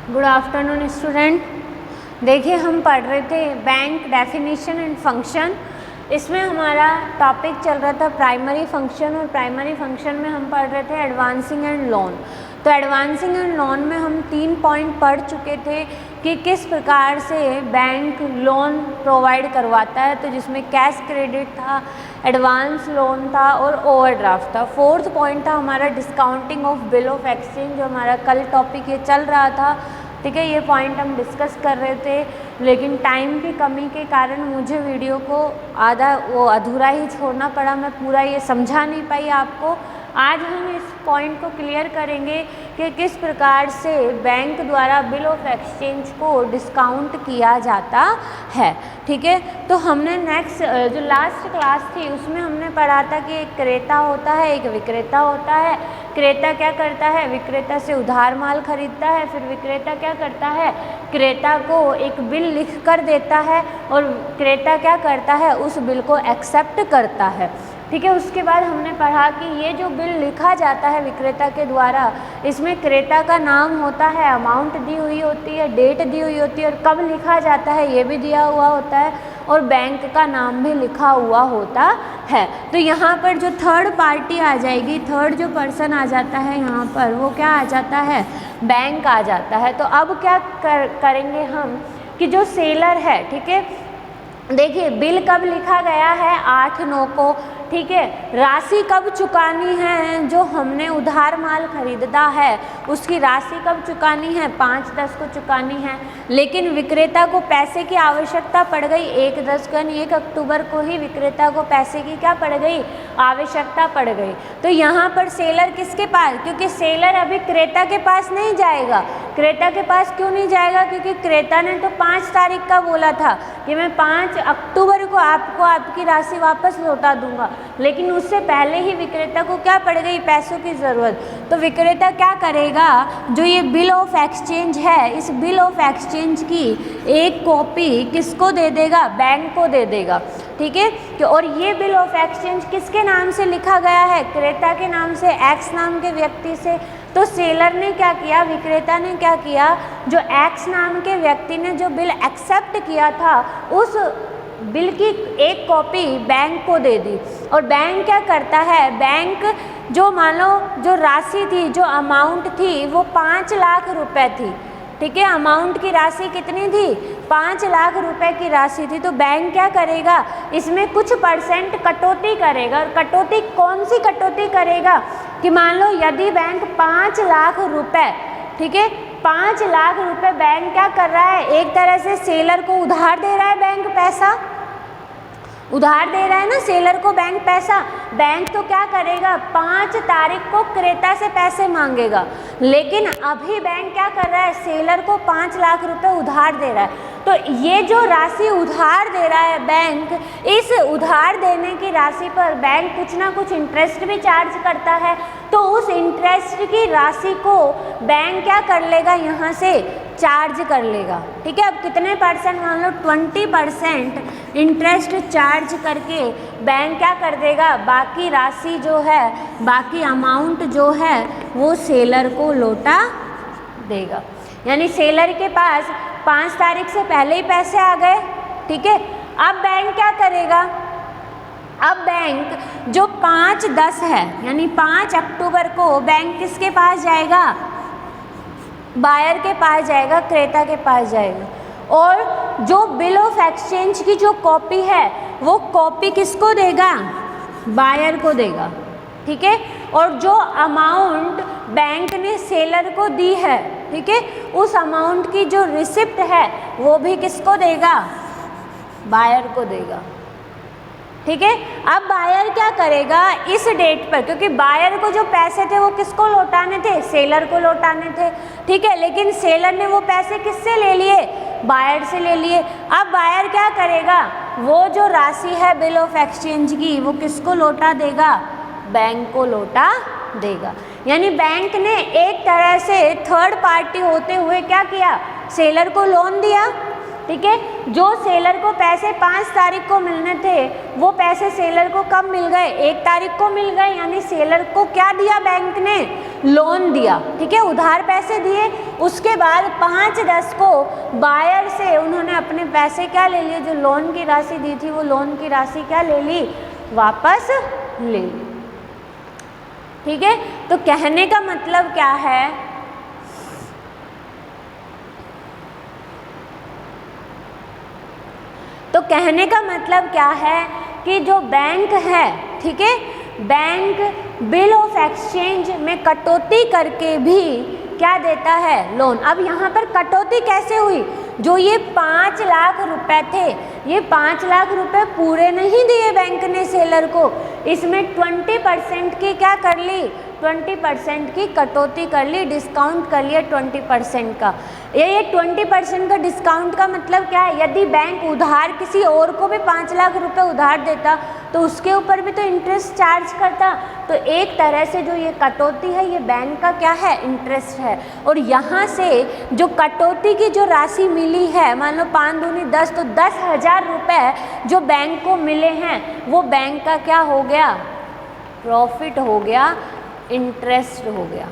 Good afternoon student. देखिए हम पढ़ रहे थे बैंक डेफिनेशन एंड फंक्शन। इसमें हमारा टॉपिक चल रहा था प्राइमरी फंक्शन, और प्राइमरी फंक्शन में हम पढ़ रहे थे एडवांसिंग एंड लोन। तो एडवांसिंग एंड लोन में हम 3 पॉइंट पढ़ चुके थे कि किस प्रकार से बैंक लोन प्रोवाइड करवाता है। तो जिसमें कैश क्रेडिट था, एडवांस लोन था और ओवरड्राफ्ट था। 4th पॉइंट था हमारा discounting of bill of exchange, जो हमारा कल टॉपिक ये चल रहा था। ठीक है, ये पॉइंट हम डिस्कस कर रहे थे, लेकिन टाइम की कमी के कारण मुझे वीडियो को अधूरा ही छोड़ना पड़ा। मैं पूरा ये समझा नहीं पाई आपको। आज हम इस पॉइंट को क्लियर करेंगे कि किस प्रकार से बैंक द्वारा बिल ऑफ एक्सचेंज को डिस्काउंट किया जाता है। ठीक है, तो हमने नेक्स्ट जो लास्ट क्लास थी उसमें हमने पढ़ा था कि एक क्रेता होता है, एक विक्रेता होता है। क्रेता क्या करता है? विक्रेता से उधार माल खरीदता है। फिर विक्रेता क्या करता है? क्रेता को एक बिल लिख कर देता है, और क्रेता क्या करता है? उस बिल को एक्सेप्ट करता है। ठीक है, उसके बाद हमने पढ़ा कि ये जो बिल लिखा जाता है विक्रेता के द्वारा, इसमें क्रेता का नाम होता है, अमाउंट दी हुई होती है, डेट दी हुई होती है, और कब लिखा जाता है ये भी दिया हुआ होता है, और बैंक का नाम भी लिखा हुआ होता है। तो यहाँ पर जो थर्ड पार्टी आ जाएगी, थर्ड जो पर्सन आ जाता है यहाँ पर, वो क्या आ जाता है? बैंक आ जाता है। तो अब क्या करेंगे हम कि जो सेलर है, ठीक है, देखिए बिल कब लिखा गया है? 8/9 को। ठीक है, राशि कब चुकानी है? जो हमने उधार माल खरीदा है उसकी राशि कब चुकानी है? 5/10 को चुकानी है। लेकिन विक्रेता को पैसे की आवश्यकता पड़ गई 1/10 को, यानी 1 अक्टूबर को ही विक्रेता को पैसे की क्या पड़ गई? आवश्यकता पड़ गई। तो यहाँ पर सेलर किसके पास? क्योंकि सेलर अभी क्रेता के पास नहीं जाएगा। क्रेता के पास क्यों नहीं जाएगा? क्योंकि क्रेता ने तो 5 तारीख का बोला था कि मैं 5 अक्टूबर को आपको आपकी राशि वापस लौटा दूंगा, लेकिन उससे पहले ही विक्रेता को क्या पड़ गई? पैसों की ज़रूरत। तो विक्रेता क्या करेगा? जो ये बिल ऑफ एक्सचेंज है, इस बिल ऑफ एक्सचेंज की एक कॉपी किसको दे देगा? बैंक को दे देगा। ठीक है, और ये बिल ऑफ एक्सचेंज किसके नाम से लिखा गया है? क्रेता के नाम से, एक्स नाम के व्यक्ति से। तो सेलर ने क्या किया? विक्रेता ने क्या किया? जो एक्स नाम के व्यक्ति ने जो बिल एक्सेप्ट किया था, उस बिल की एक कॉपी बैंक को दे दी। और बैंक क्या करता है? बैंक जो मान लो जो राशि थी, जो अमाउंट थी, वो 5 लाख रुपए थी। ठीक है, अमाउंट की राशि कितनी थी? 5 लाख रुपए की राशि थी। तो बैंक क्या करेगा? इसमें कुछ परसेंट कटौती करेगा। और कटौती कौन सी कटौती करेगा? कि मान लो यदि बैंक 5 लाख रुपए, ठीक है, 5 लाख रुपए बैंक क्या कर रहा है? एक तरह से सेलर को उधार दे रहा है बैंक पैसा, उधार दे रहा है ना सेलर को बैंक पैसा। बैंक तो क्या करेगा? 5 तारीख को क्रेता से पैसे मांगेगा, लेकिन अभी बैंक क्या कर रहा है? सेलर को 5 लाख रुपए उधार दे रहा है। तो ये जो राशि उधार दे रहा है बैंक, इस उधार देने की राशि पर बैंक कुछ ना कुछ इंटरेस्ट भी चार्ज करता है। तो उस इंटरेस्ट की राशि को बैंक क्या कर लेगा? यहाँ से चार्ज कर लेगा। ठीक है, अब कितने परसेंट? मान लो 20% इंटरेस्ट चार्ज करके बैंक क्या कर देगा? बाकी राशि जो है, बाकी अमाउंट जो है, वो सेलर को लौटा देगा। यानी सेलर के पास 5 तारीख से पहले ही पैसे आ गए। ठीक है, अब बैंक क्या करेगा? अब बैंक जो 5/10 है, यानी 5 अक्टूबर को बैंक किसके पास जाएगा? बायर के पास जाएगा, क्रेता के पास जाएगा। और जो बिल ऑफ एक्सचेंज की जो कॉपी है, वो कॉपी किसको देगा? बायर को देगा। ठीक है, और जो अमाउंट बैंक ने सेलर को दी है, ठीक है, उस अमाउंट की जो रिसिप्ट है वो भी किसको देगा? बायर को देगा। ठीक है, अब बायर क्या करेगा? इस डेट पर, क्योंकि बायर को जो पैसे थे वो किसको लौटाने थे? सेलर को लौटाने थे। ठीक है, लेकिन सेलर ने वो पैसे किससे ले लिए? बायर से ले लिए। अब बायर क्या करेगा? वो जो राशि है बिल ऑफ एक्सचेंज की, वो किसको लौटा देगा? बैंक को लौटा देगा। यानी बैंक ने एक तरह से थर्ड पार्टी होते हुए क्या किया? सेलर को लोन दिया। ठीक है, जो सेलर को पैसे 5 तारीख को मिलने थे, वो पैसे सेलर को कब मिल गए? 1 तारीख को मिल गए। यानी सेलर को क्या दिया बैंक ने? लोन दिया, ठीक है, उधार पैसे दिए। उसके बाद 5/10 को बायर से उन्होंने अपने पैसे क्या ले लिए, जो लोन की राशि दी थी वो लोन की राशि क्या ले ली, वापस ले ली। ठीक है, तो कहने का मतलब क्या है, तो कहने का मतलब क्या है कि जो बैंक है, ठीक है, बैंक बिल ऑफ एक्सचेंज में कटौती करके भी क्या देता है, लोन। अब यहाँ पर कटौती कैसे हुई, जो ये 5 लाख रुपए थे, ये 5 लाख रुपए पूरे नहीं दिए बैंक ने सेलर को, इसमें 20% की क्या कर ली, 20% की कटौती कर ली, डिस्काउंट कर लिया 20% का। ये 20% का डिस्काउंट का मतलब क्या है, यदि बैंक उधार किसी और को भी 5 लाख रुपए उधार देता तो उसके ऊपर भी तो इंटरेस्ट चार्ज करता। तो एक तरह से जो ये कटौती है ये बैंक का क्या है, इंटरेस्ट है। और यहाँ से जो कटौती की जो राशि मिली है, मान लो 5 दूनी 10, तो 10,000 रुपये जो बैंक को मिले हैं वो बैंक का क्या हो गया, प्रॉफिट हो गया, इंटरेस्ट हो गया।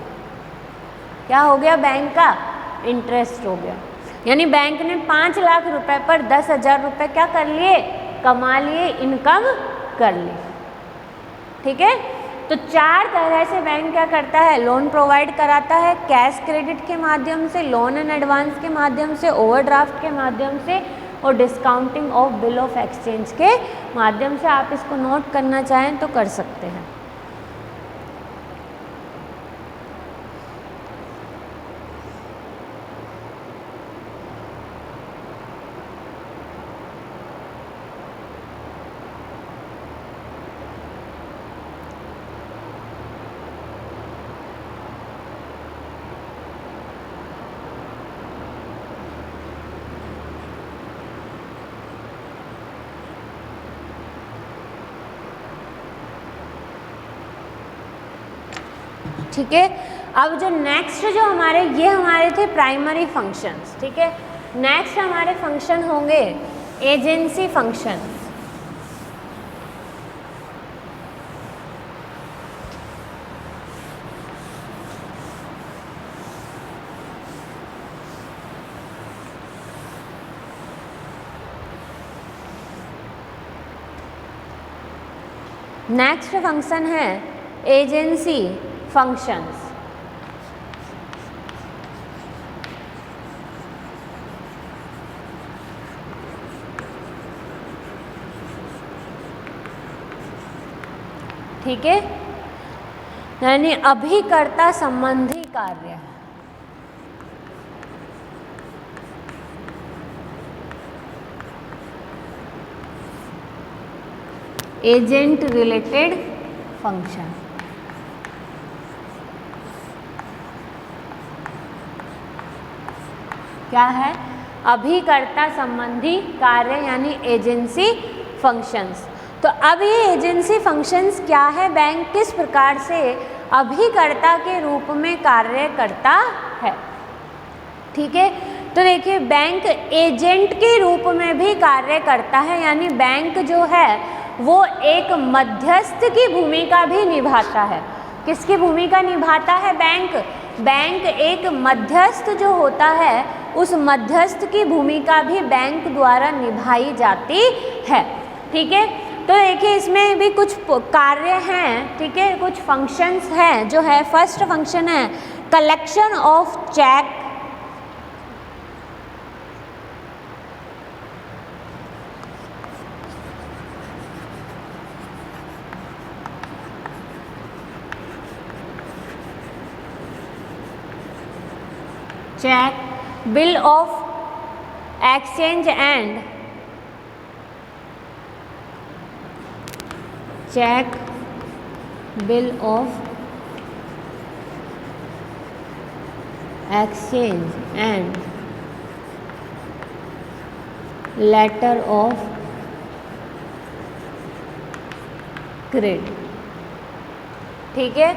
क्या हो गया, बैंक का इंटरेस्ट हो गया। यानी बैंक ने 5 लाख रुपए पर 10,000 रुपये क्या कर लिए, कमा लिए, इनकम कर ली। ठीक है, तो 4 तरह से बैंक क्या करता है, लोन प्रोवाइड कराता है, कैश क्रेडिट के माध्यम से, लोन एंड एडवांस के माध्यम से, ओवरड्राफ्ट के माध्यम से और discounting of bill of exchange के माध्यम से। आप इसको नोट करना चाहें तो कर सकते हैं। ठीक है, अब जो नेक्स्ट जो हमारे ये हमारे थे प्राइमरी फंक्शंस। ठीक है, नेक्स्ट हमारे फंक्शन होंगे एजेंसी फंक्शंस। नेक्स्ट फंक्शन है एजेंसी फंक्शंस। ठीक है, यानी अभिकर्ता संबंधी कार्य। Agent related function. क्या है, अभिकर्ता संबंधी कार्य यानी एजेंसी फंक्शंस। तो अब ये एजेंसी फंक्शंस क्या है, बैंक किस प्रकार से अभिकर्ता के रूप में कार्य करता है। ठीक है, तो देखिए बैंक एजेंट के रूप में भी कार्य करता है, यानी बैंक जो है वो एक मध्यस्थ की भूमिका भी निभाता है। किसकी भूमिका निभाता है बैंक, बैंक एक मध्यस्थ जो होता है उस मध्यस्थ की भूमिका भी बैंक द्वारा निभाई जाती है। ठीक है, तो देखिए इसमें भी कुछ कार्य हैं। ठीक है, कुछ फंक्शंस हैं जो है, फर्स्ट फंक्शन है collection of cheque. Cheque, bill of exchange and cheque, bill of exchange and letter of credit. ठीक है,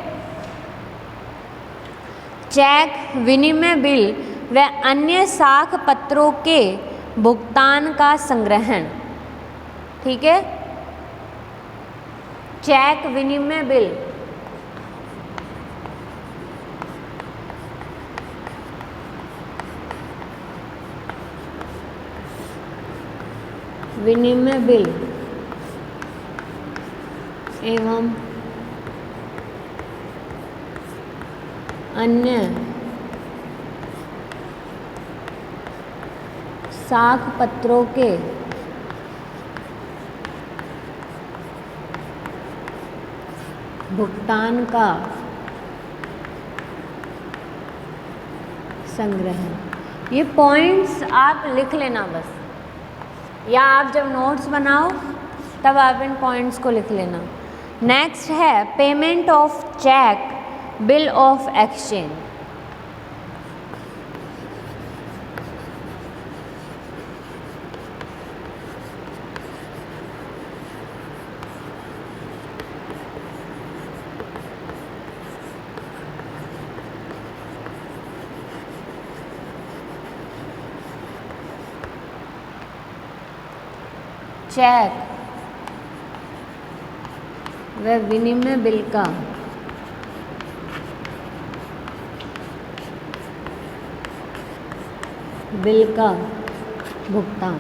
चेक, विनिमय बिल व अन्य साख पत्रों के भुगतान का संग्रहण। ठीक है, चेक, विनिमय बिल विनिमय बिल एवं अन्य साख पत्रों के भुगतान का संग्रह। ये पॉइंट्स आप लिख लेना बस, या आप जब नोट्स बनाओ तब आप इन पॉइंट्स को लिख लेना। नेक्स्ट है payment of cheque bill of exchange. Cheque व विनिमय बिल का भुगतान।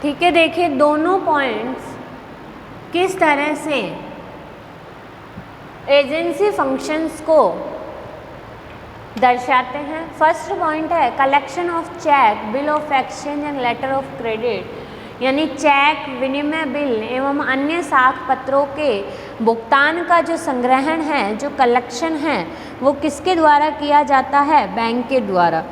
ठीक है, देखिए दोनों पॉइंट्स किस तरह से एजेंसी फंक्शंस को दर्शाते हैं। फर्स्ट पॉइंट है collection of cheque bill of exchange and letter of credit, यानी चेक, विनिमय बिल एवं अन्य साख पत्रों के भुगतान का जो संग्रहण है, जो कलेक्शन है, वो किसके द्वारा किया जाता है? बैंक के द्वारा।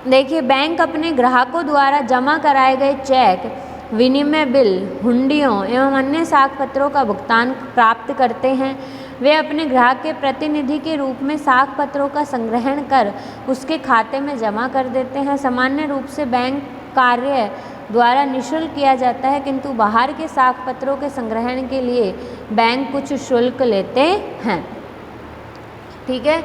देखिए बैंक अपने ग्राहकों द्वारा जमा कराए गए चेक, विनिमय बिल, हुंडियों एवं अन्य साख पत्रों का भुगतान प्राप्त करते हैं। वे अपने ग्राहक के प्रतिनिधि के रूप में साख पत्रों का संग्रहण कर उसके खाते में जमा कर देते हैं। सामान्य रूप से बैंक कार्य द्वारा निःशुल्क किया जाता है, किंतु बाहर के साख पत्रों के संग्रहण के लिए बैंक कुछ शुल्क लेते हैं। ठीक है,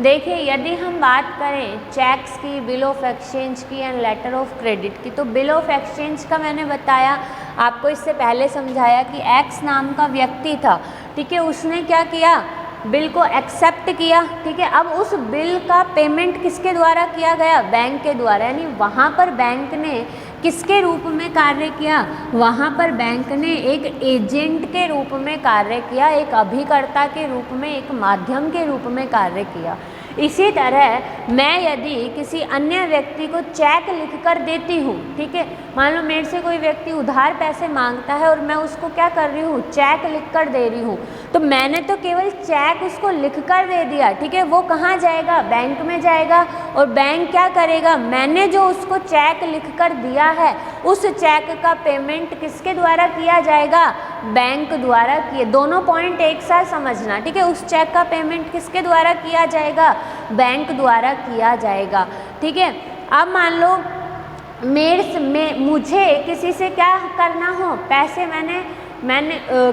देखिए यदि हम बात करें चेक्स की, बिल ऑफ एक्सचेंज की एंड लेटर ऑफ क्रेडिट की, तो बिल ऑफ एक्सचेंज का मैंने बताया आपको, इससे पहले समझाया कि एक्स नाम का व्यक्ति था। ठीक है, उसने क्या किया? बिल को एक्सेप्ट किया। ठीक है, अब उस बिल का पेमेंट किसके द्वारा किया गया? बैंक के द्वारा। यानी वहाँ पर बैंक ने किसके रूप में कार्य किया? वहाँ पर बैंक ने एक एजेंट के रूप में कार्य किया, एक अभिकर्ता के रूप में, एक माध्यम के रूप में कार्य किया। इसी तरह मैं यदि किसी अन्य व्यक्ति को चेक लिख कर देती हूँ, ठीक है, मान लो मेरे से कोई व्यक्ति उधार पैसे मांगता है और मैं उसको क्या कर रही हूँ? चेक लिख कर दे रही हूँ, तो मैंने तो केवल चेक उसको लिख कर दे दिया। ठीक है, वो कहाँ जाएगा? बैंक में जाएगा, और बैंक क्या करेगा? मैंने जो उसको चेक लिख कर दिया है उस चेक का पेमेंट किसके द्वारा किया जाएगा? बैंक द्वारा किए। दोनों पॉइंट एक साथ समझना। ठीक है, उस चेक का पेमेंट किसके द्वारा किया जाएगा? बैंक द्वारा किया जाएगा। ठीक है, अब मान लो मुझे किसी से क्या करना हो, पैसे मैंने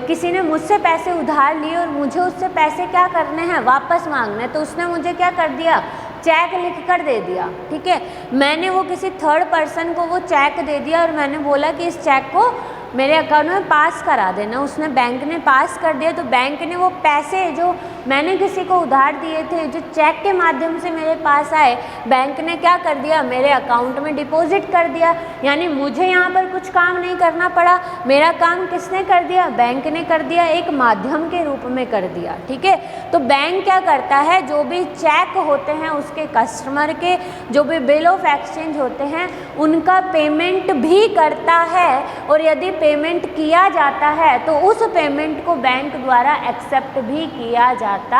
किसी ने मुझसे पैसे उधार लिए और मुझे उससे पैसे क्या करने हैं? वापस मांगने। तो उसने मुझे क्या कर दिया? चेक लिख कर दे दिया। ठीक है, मैंने वो किसी थर्ड पर्सन को वो चेक दे दिया और मैंने बोला कि इस चेक को मेरे अकाउंट में पास करा देना। उसने, बैंक ने पास कर दिया, तो बैंक ने वो पैसे जो मैंने किसी को उधार दिए थे, जो चेक के माध्यम से मेरे पास आए, बैंक ने क्या कर दिया? मेरे अकाउंट में डिपॉजिट कर दिया। यानी मुझे यहाँ पर कुछ काम नहीं करना पड़ा, मेरा काम किसने कर दिया? बैंक ने कर दिया, एक माध्यम के रूप में कर दिया। ठीक है, तो बैंक क्या करता है? जो भी चेक होते हैं उसके कस्टमर के, जो भी बिल ऑफ एक्सचेंज होते हैं उनका पेमेंट भी करता है, और यदि पेमेंट किया जाता है तो उस पेमेंट को बैंक द्वारा एक्सेप्ट भी किया जाता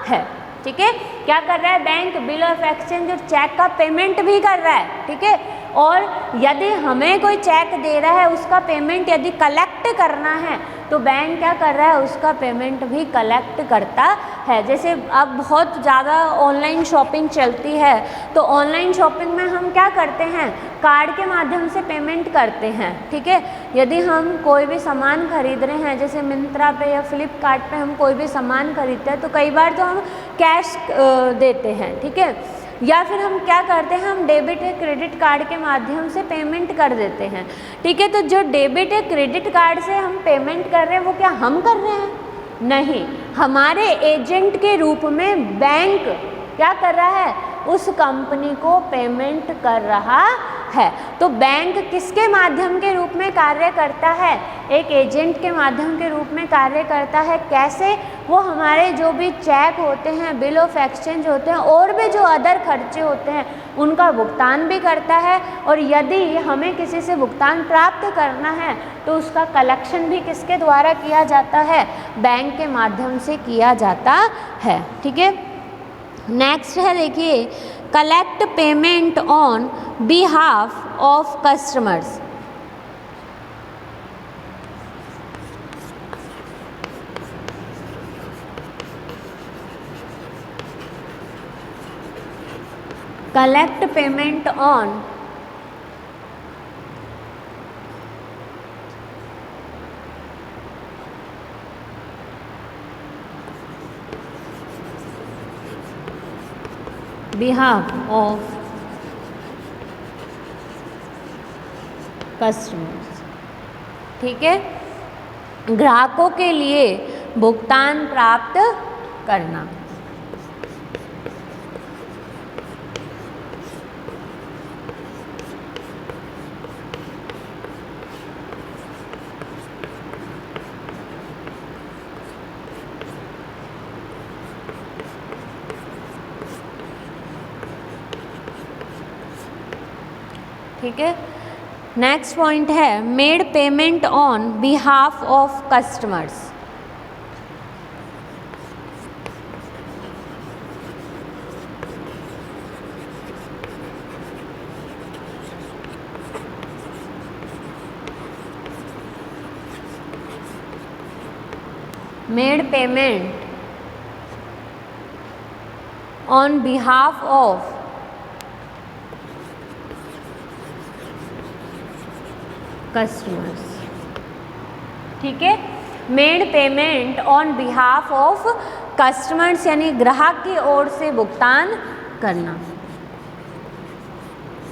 है। ठीक है, क्या कर रहा है बैंक? बिल ऑफ एक्सचेंज और चेक का पेमेंट भी कर रहा है। ठीक है, और यदि हमें कोई चेक दे रहा है उसका पेमेंट यदि कलेक्ट करना है तो बैंक क्या कर रहा है? उसका पेमेंट भी कलेक्ट करता है। जैसे अब बहुत ज़्यादा ऑनलाइन शॉपिंग चलती है, तो ऑनलाइन शॉपिंग में हम क्या करते हैं? कार्ड के माध्यम से पेमेंट करते हैं। ठीक है, यदि हम कोई भी सामान खरीद रहे हैं, जैसे मिंत्रा पे या फ्लिपकार्ट पे हम कोई भी सामान खरीदते हैं, तो कई बार तो हम कैश देते हैं। ठीक है, या फिर हम क्या करते हैं? हम डेबिट या क्रेडिट कार्ड के माध्यम से पेमेंट कर देते हैं। ठीक है, तो जो डेबिट या क्रेडिट कार्ड से हम पेमेंट कर रहे हैं वो क्या हम कर रहे हैं? नहीं, हमारे एजेंट के रूप में बैंक क्या कर रहा है, उस कंपनी को पेमेंट कर रहा है। तो बैंक किसके माध्यम के रूप में कार्य करता है, एक एजेंट के माध्यम के रूप में कार्य करता है। कैसे, वो हमारे जो भी चेक होते हैं, बिल ऑफ एक्सचेंज होते हैं, और भी जो अदर खर्चे होते हैं उनका भुगतान भी करता है। और यदि हमें किसी से भुगतान प्राप्त करना है तो उसका कलेक्शन भी किसके द्वारा किया जाता है, बैंक के माध्यम से किया जाता है। ठीक है, नेक्स्ट है देखिए, collect payment on behalf of customers. Collect payment on behalf of customers. ठीक है, ग्राहकों के लिए भुगतान प्राप्त करना। ठीक है, नेक्स्ट पॉइंट है made payment on behalf of customers. Made payment on behalf of customers. ठीक है, made payment on behalf of customers यानी ग्राहक की ओर से भुगतान करना।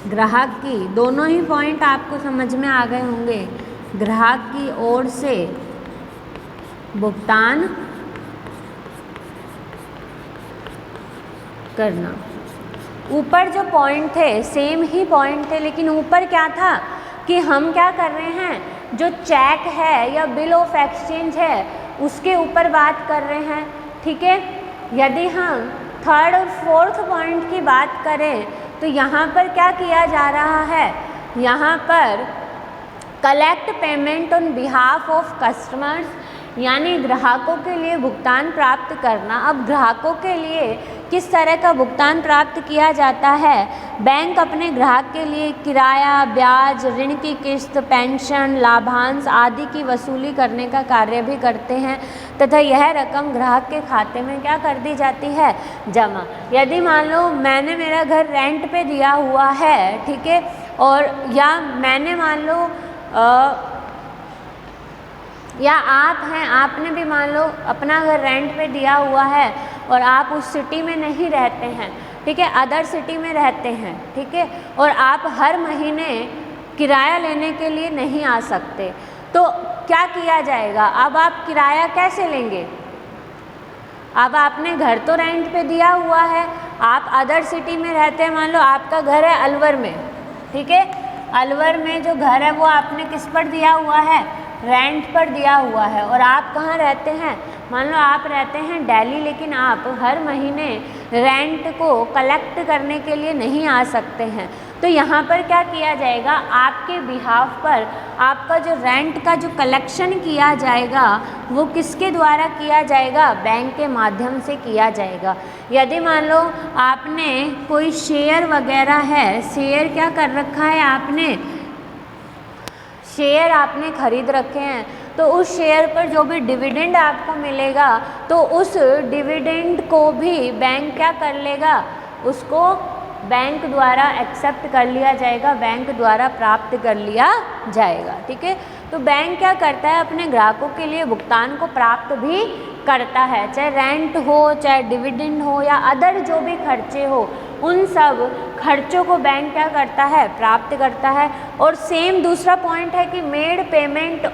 ग्राहक की, दोनों ही पॉइंट आपको समझ में आ गए होंगे, ग्राहक की ओर से भुगतान करना। ऊपर जो पॉइंट थे सेम ही पॉइंट थे, लेकिन ऊपर क्या था कि हम क्या कर रहे हैं, जो चेक है या बिल ऑफ एक्सचेंज है उसके ऊपर बात कर रहे हैं। ठीक है, यदि हम थर्ड और फोर्थ पॉइंट की बात करें तो यहाँ पर क्या किया जा रहा है, यहाँ पर collect payment on behalf of customers यानी ग्राहकों के लिए भुगतान प्राप्त करना। अब ग्राहकों के लिए किस तरह का भुगतान प्राप्त किया जाता है, बैंक अपने ग्राहक के लिए किराया, ब्याज, ऋण की किस्त, पेंशन, लाभांश आदि की वसूली करने का कार्य भी करते हैं तथा यह रकम ग्राहक के खाते में क्या कर दी जाती है, जमा। यदि मान लो मैंने मेरा घर रेंट पे दिया हुआ है, ठीक है, और या मैंने मान लो या आप हैं, आपने भी मान लो अपना घर रेंट पे दिया हुआ है और आप उस सिटी में नहीं रहते हैं, ठीक है, अदर सिटी में रहते हैं, ठीक है, और आप हर महीने किराया लेने के लिए नहीं आ सकते, तो क्या किया जाएगा, अब आप किराया कैसे लेंगे। अब आपने घर तो रेंट पे दिया हुआ है, आप अदर सिटी में रहते हैं, मान लो आपका घर है अलवर में, ठीक है, अलवर में जो घर है वो आपने किस पर दिया हुआ है, रेंट पर दिया हुआ है, और आप कहाँ रहते हैं, मान लो आप रहते हैं दिल्ली, लेकिन आप हर महीने रेंट को कलेक्ट करने के लिए नहीं आ सकते हैं, तो यहाँ पर क्या किया जाएगा, आपके बिहाफ पर आपका जो रेंट का जो कलेक्शन किया जाएगा वो किसके द्वारा किया जाएगा, बैंक के माध्यम से किया जाएगा। यदि मान लो आपने कोई शेयर वगैरह है, शेयर क्या कर रखा है आपने, शेयर आपने खरीद रखे हैं, तो उस शेयर पर जो भी डिविडेंड आपको मिलेगा तो उस डिविडेंड को भी बैंक क्या कर लेगा, उसको बैंक द्वारा एक्सेप्ट कर लिया जाएगा, बैंक द्वारा प्राप्त कर लिया जाएगा। ठीक है, तो बैंक क्या करता है, अपने ग्राहकों के लिए भुगतान को प्राप्त भी करता है, चाहे रेंट हो, चाहे डिविडेंड हो या अदर जो भी खर्चे हो, उन सब खर्चों को बैंक क्या करता है, प्राप्त करता है। और सेम दूसरा पॉइंट है कि made payment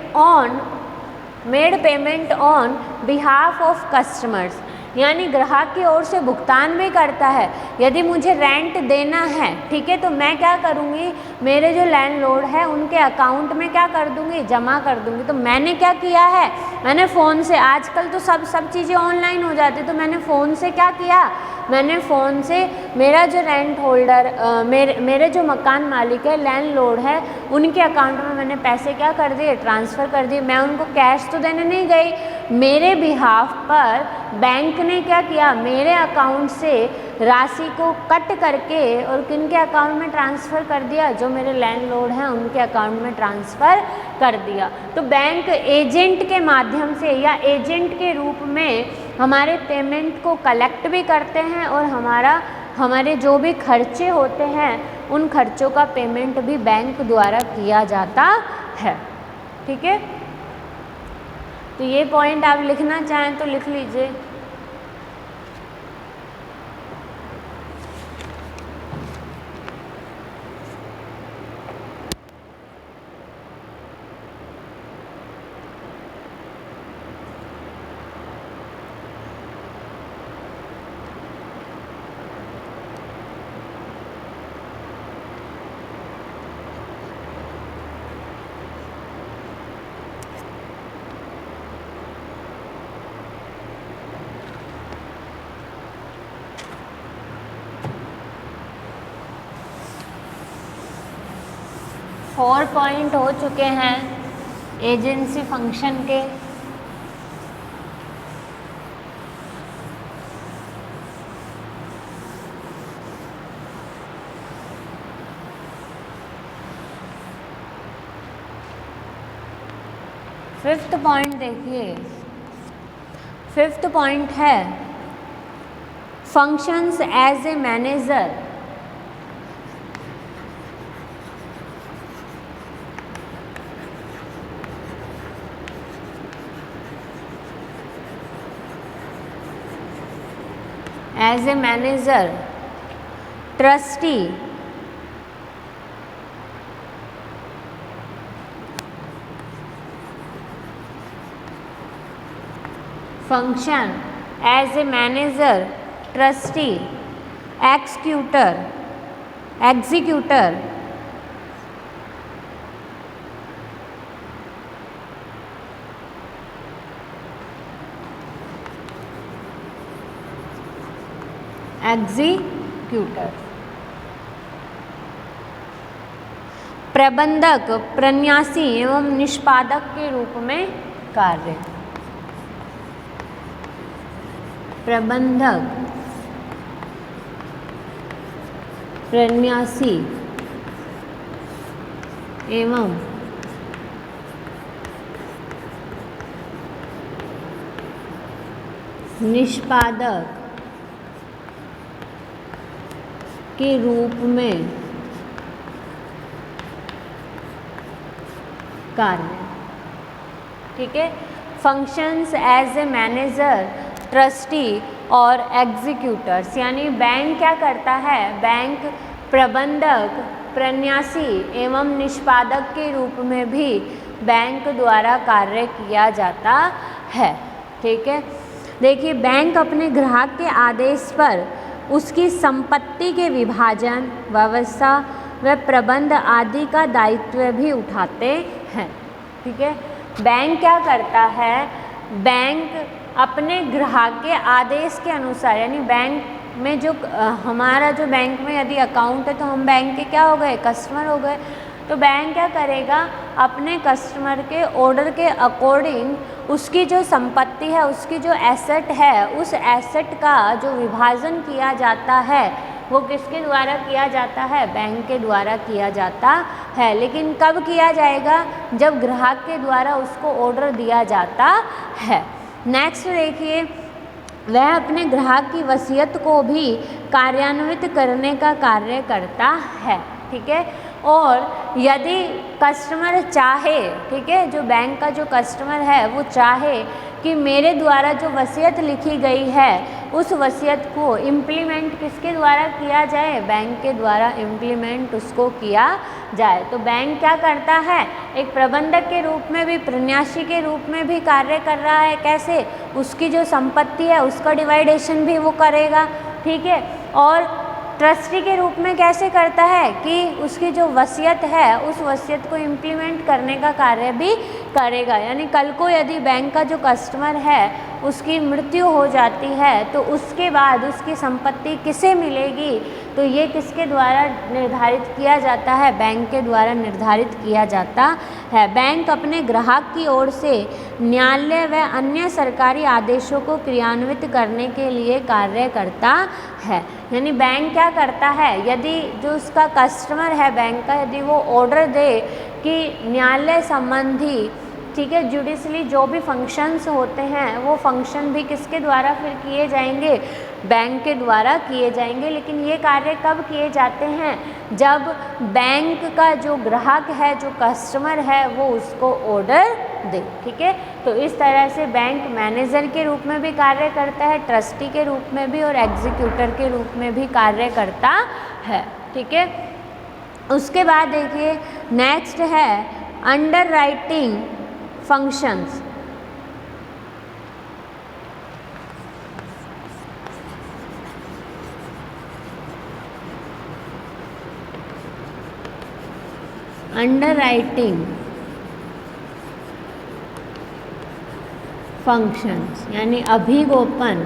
on behalf of customers, यानी ग्राहक की ओर से भुगतान भी करता है। यदि मुझे रेंट देना है, ठीक है, तो मैं क्या करूँगी, मेरे जो लैंडलॉर्ड है उनके अकाउंट में क्या कर दूँगी, जमा कर दूँगी। तो मैंने क्या किया है, मैंने फ़ोन से, आजकल तो सब चीज़ें ऑनलाइन हो जाती, तो मैंने फ़ोन से क्या किया, मैंने फ़ोन से मेरा जो रेंट होल्डर मेरे जो मकान मालिक है, लैंडलॉर्ड है, उनके अकाउंट में मैंने पैसे क्या कर दिए, ट्रांसफ़र कर दिए। मैं उनको कैश तो देने नहीं गई, मेरे बिहाफ पर बैंक ने क्या किया, मेरे अकाउंट से राशि को कट करके और किनके अकाउंट में ट्रांसफ़र कर दिया, जो मेरे लैंडलॉर्ड हैं उनके अकाउंट में ट्रांसफ़र कर दिया। तो बैंक एजेंट के माध्यम से या एजेंट के रूप में हमारे पेमेंट को कलेक्ट भी करते हैं और हमारे जो भी खर्चे होते हैं उन खर्चों का पेमेंट भी बैंक द्वारा किया जाता है। ठीक है, तो ये पॉइंट आप लिखना चाहें तो लिख लीजिए। फोर पॉइंट हो चुके हैं एजेंसी फंक्शन के। फिफ्थ पॉइंट देखिए, फिफ्थ पॉइंट है functions as a manager. As a manager, trustee, function as a manager, trustee, executor, प्रबंधक, प्रन्यासी एवं निष्पादक के रूप में कार्य। प्रबंधक, प्रन्यासी एवं निष्पादक के रूप में कार्य। ठीक है, functions as a manager, trustee और एग्जीक्यूटर्स, यानी बैंक क्या करता है, बैंक प्रबंधक, प्रन्यासी एवं निष्पादक के रूप में भी बैंक द्वारा कार्य किया जाता है। ठीक है, देखिए बैंक अपने ग्राहक के आदेश पर उसकी संपत्ति के विभाजन, व्यवस्था व प्रबंध आदि का दायित्व भी उठाते हैं। ठीक है, बैंक क्या करता है, बैंक अपने ग्राहक के आदेश के अनुसार, यानी बैंक में जो हमारा जो बैंक में यदि अकाउंट है तो हम बैंक के क्या हो गए, कस्टमर हो गए। तो बैंक क्या करेगा, अपने कस्टमर के ऑर्डर के अकॉर्डिंग उसकी जो संपत्ति है, उसकी जो एसेट है, उस एसेट का जो विभाजन किया जाता है वो किसके द्वारा किया जाता है, बैंक के द्वारा किया जाता है। लेकिन कब किया जाएगा, जब ग्राहक के द्वारा उसको ऑर्डर दिया जाता है। नेक्स्ट देखिए, वह अपने ग्राहक की वसीयत को भी कार्यान्वित करने का कार्य करता है। ठीक है, और यदि कस्टमर चाहे, ठीक है, जो बैंक का जो कस्टमर है वो चाहे कि मेरे द्वारा जो वसीयत लिखी गई है उस वसीयत को इम्प्लीमेंट किसके द्वारा किया जाए, बैंक के द्वारा इम्प्लीमेंट उसको किया जाए। तो बैंक क्या करता है, एक प्रबंधक के रूप में भी, प्रन्यासी के रूप में भी कार्य कर रहा है। कैसे, उसकी जो संपत्ति है उसका डिवाइडेशन भी वो करेगा, ठीक है। और ट्रस्टी के रूप में कैसे करता है कि उसकी जो वसीयत है उस वसीयत को इम्प्लीमेंट करने का कार्य भी करेगा। यानी कल को यदि बैंक का जो कस्टमर है उसकी मृत्यु हो जाती है तो उसके बाद उसकी संपत्ति किसे मिलेगी, तो ये किसके द्वारा निर्धारित किया जाता है, बैंक के द्वारा निर्धारित किया जाता है। बैंक अपने ग्राहक की ओर से न्यायालय व अन्य सरकारी आदेशों को क्रियान्वित करने के लिए कार्य करता है। यानी बैंक क्या करता है, यदि जो उसका कस्टमर है बैंक का, यदि वो ऑर्डर दे कि न्यायालय संबंधी, ठीक है, जुडिशली जो भी फंक्शंस होते हैं वो फंक्शन भी किसके द्वारा फिर किए जाएंगे, बैंक के द्वारा किए जाएंगे। लेकिन ये कार्य कब किए जाते हैं, जब बैंक का जो ग्राहक है, जो कस्टमर है, वो उसको ऑर्डर दे, ठीक है। तो इस तरह से बैंक मैनेजर के रूप में भी कार्य करता है, ट्रस्टी के रूप में भी और एग्जीक्यूटर के रूप में भी कार्य करता है, ठीक है। उसके बाद देखिए नेक्स्ट है under writing functions. Underwriting functions यानी अभिगोपन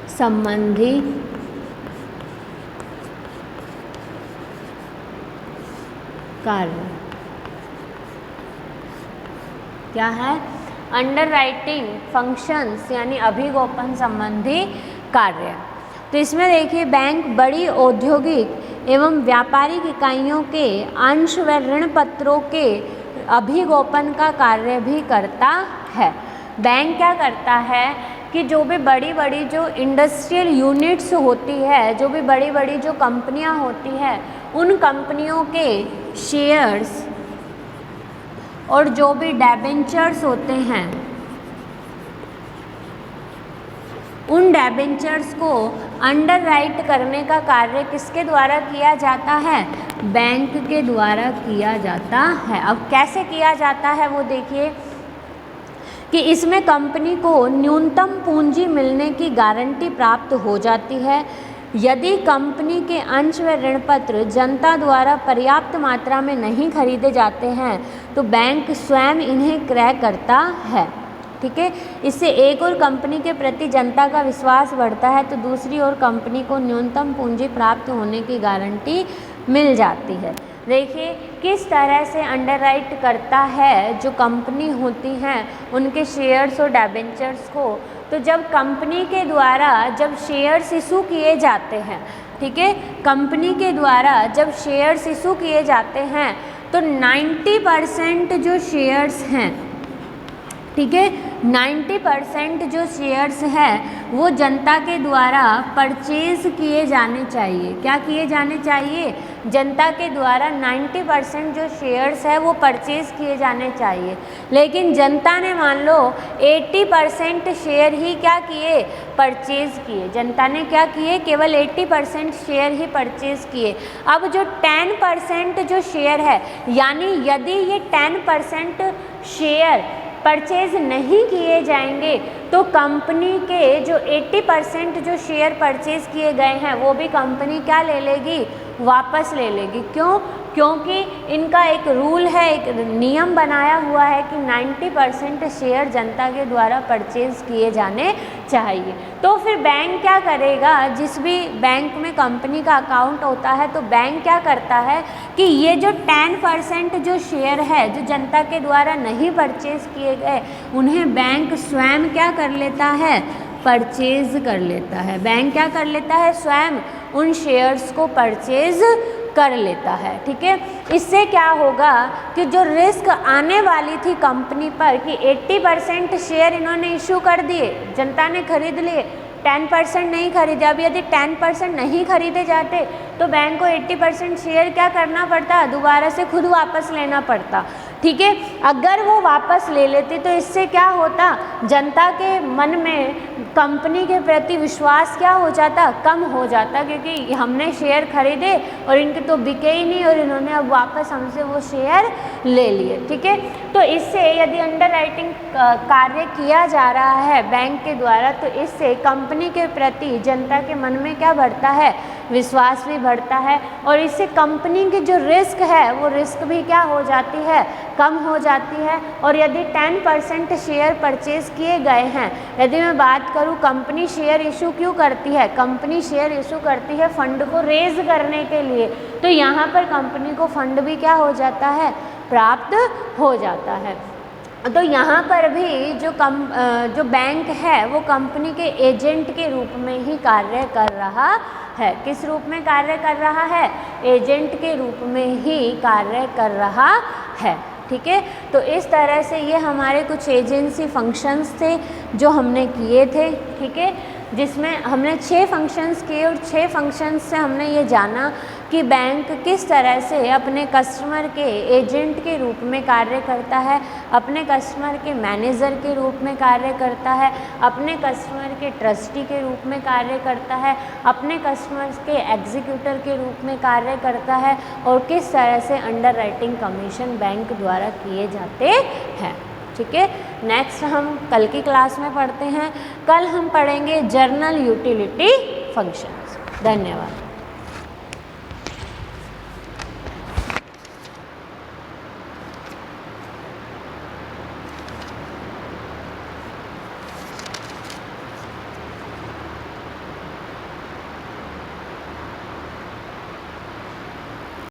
संबंधी कार्य क्या है, अंडरराइटिंग फंक्शंस यानी अभिगोपन संबंधी कार्य। तो इसमें देखिए बैंक बड़ी औद्योगिक एवं व्यापारिक इकाइयों के अंश व ऋण पत्रों के अभिगोपन का कार्य भी करता है। बैंक क्या करता है कि जो भी बड़ी बड़ी जो इंडस्ट्रियल यूनिट्स होती है, जो भी बड़ी बड़ी जो कंपनियां होती है, उन कंपनियों के शेयर्स और जो भी डिबेंचर्स होते हैं, उन डिबेंचर्स को अंडरराइट करने का कार्य किसके द्वारा किया जाता है, बैंक के द्वारा किया जाता है। अब कैसे किया जाता है वो देखिए कि इसमें कंपनी को न्यूनतम पूंजी मिलने की गारंटी प्राप्त हो जाती है। यदि कंपनी के अंश व ऋण पत्र जनता द्वारा पर्याप्त मात्रा में नहीं खरीदे जाते हैं तो बैंक स्वयं इन्हें क्रय करता है, ठीक है। इससे एक और कंपनी के प्रति जनता का विश्वास बढ़ता है तो दूसरी ओर कंपनी को न्यूनतम पूंजी प्राप्त होने की गारंटी मिल जाती है। देखिए किस तरह से अंडरराइट करता है जो कंपनी होती हैं उनके शेयर्स और डिबेंचर्स को। तो जब कंपनी के द्वारा जब शेयर्स इशू किए जाते हैं, ठीक है, कंपनी के द्वारा जब शेयर्स इशू किए जाते हैं तो 90% जो शेयर्स हैं, ठीक है, 90% जो शेयर्स हैं वो जनता के द्वारा परचेज किए जाने चाहिए। क्या किए जाने चाहिए, जनता के द्वारा 90% जो शेयर्स है वो परचेज किए जाने चाहिए। लेकिन जनता ने मान लो 80% शेयर ही क्या किए, परचेज किए। जनता ने क्या किए, केवल 80% शेयर ही परचेज किए। अब जो 10% जो शेयर है, यानी यदि ये 10% शेयर परचेज नहीं किए जाएंगे तो कंपनी के जो 80% जो शेयर परचेज किए गए हैं वो भी कंपनी क्या ले लेगी, वापस ले लेगी। क्यों, क्योंकि इनका एक रूल है, एक नियम बनाया हुआ है कि 90% शेयर जनता के द्वारा परचेज किए जाने चाहिए। तो फिर बैंक क्या करेगा, जिस भी बैंक में कंपनी का अकाउंट होता है तो बैंक क्या करता है कि ये जो 10% जो शेयर है जो जनता के द्वारा नहीं परचेज किए गए उन्हें बैंक स्वयं क्या कर लेता है, परचेज कर लेता है। बैंक क्या कर लेता है, स्वयं उन शेयर्स को परचेज कर लेता है, ठीक है। इससे क्या होगा कि जो रिस्क आने वाली थी कंपनी पर कि 80% शेयर इन्होंने इशू कर दिए, जनता ने खरीद लिए, 10% नहीं खरीदे। अब यदि 10% नहीं खरीदे जाते तो बैंक को 80% शेयर क्या करना पड़ता, दोबारा से खुद वापस लेना पड़ता। ठीक है, अगर वो वापस ले लेते तो इससे क्या होता, जनता के मन में कंपनी के प्रति विश्वास क्या हो जाता, कम हो जाता, क्योंकि हमने शेयर खरीदे और इनके तो बिके ही नहीं और इन्होंने अब वापस हमसे वो शेयर ले लिए। ठीक है, तो इससे यदि अंडरराइटिंग कार्य किया जा रहा है बैंक के द्वारा तो इससे कंपनी के प्रति जनता के मन में क्या बढ़ता है, विश्वास भी बढ़ता है और इससे कंपनी की जो रिस्क है वो रिस्क भी क्या हो जाती है, कम हो जाती है। और यदि 10% शेयर परचेज किए गए हैं, यदि मैं बात करूं कंपनी शेयर इशू क्यों करती है, कंपनी शेयर इशू करती है फंड को रेज करने के लिए, तो यहाँ पर कंपनी को फंड भी क्या हो जाता है, प्राप्त हो जाता है। तो यहाँ पर भी जो बैंक है वो कंपनी के एजेंट के रूप में ही कार्य कर रहा है। किस रूप में कार्य कर रहा है, एजेंट के रूप में ही कार्य कर रहा है। ठीक है, तो इस तरह से ये हमारे कुछ एजेंसी फंक्शंस थे जो हमने किए थे। ठीक है, जिसमें हमने 6 फंक्शंस किए और 6 फंक्शंस से हमने ये जाना कि बैंक किस तरह से अपने कस्टमर के एजेंट के रूप में कार्य करता है, अपने कस्टमर के मैनेजर के रूप में कार्य करता है, अपने कस्टमर के ट्रस्टी के रूप में कार्य करता है, अपने कस्टमर के एग्जीक्यूटर के रूप में कार्य करता है और किस तरह से अंडरराइटिंग कमीशन बैंक द्वारा किए जाते हैं। ठीक है, नेक्स्ट हम कल की क्लास में पढ़ते हैं। कल हम पढ़ेंगे जर्नल यूटिलिटी फंक्शंस। धन्यवाद।